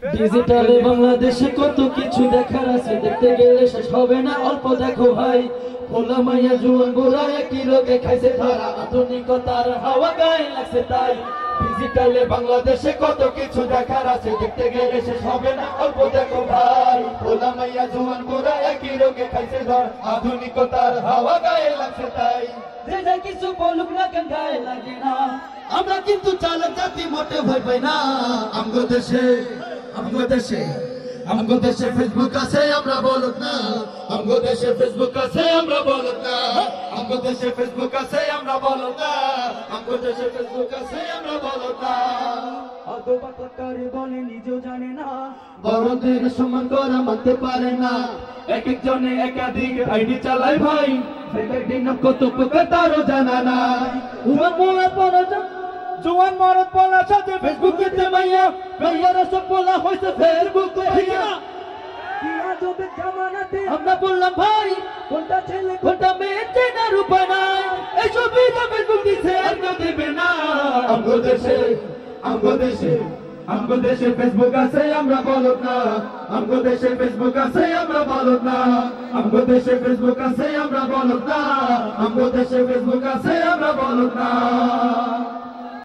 ডিজিটালে বাংলাদেশে কত কিছু দেখার আছে, দেখতে গেলে শেষ হবে না, অল্প দেখো ভাই। খোলা মাইয়া জুয়ান বুড়া একই লোকে খাইছে ধরা, আধুনিকতার হাওয়া গায়ে লাগছে তাই। ডিজিটালে বাংলাদেশে কত কিছু দেখার আছে, দেখতে গেলে শেষ হবে না, অল্প দেখো ভাই। খোলা মাইয়া জুয়ান বুড়া একই লোকে খাইছে ধরা, আধুনিকতার হাওয়া গায়ে লাগছে তাই। যে যা কিছু বলুক না কেন গায়ে লাগে না, আমরা কিন্তু চালক জাতি মোটে ভয় পাই না। আমগো দেশে আমগো দেশে ফেসবুক আছে আমরা বলদ না, আমগো দেশে ফেসবুক আছে আমরা বলদ না, আমগো দেশে ফেসবুক আছে আমরা বলদ না, আমগো দেশে ফেসবুক আছে আমরা বলদ না। অতবাকারে বলে নিজেও জানে না, বড়দের সম্মান করা মানতে পারে না। এক একজনে একাধিক আইডি চালায় ভাই, ফেসবুক নাম কত প্রকার তারও জানা না। জোয়ান মরদ বলার সাথে ফেসবুকেতে মাইয়া মাইয়ারা সব বলা হয়েছে ফেসবুকে। আমরা বললাম ভাই কোনটা ছেলে কোনটা মেয়ে চেনার উপায় নাই, এই ছবিটা ফেসবুক দিছে আর কেউ দেবে না। আমগো দেশে ফেসবুক আছে আমরা বলদ না, আমগো দেশে ফেসবুক আছে আমরা বলদ না, আমগো দেশে ফেসবুক আছে আমরা বলদ না, আমগো দেশে ফেসবুক আছে আমরা বলদ না।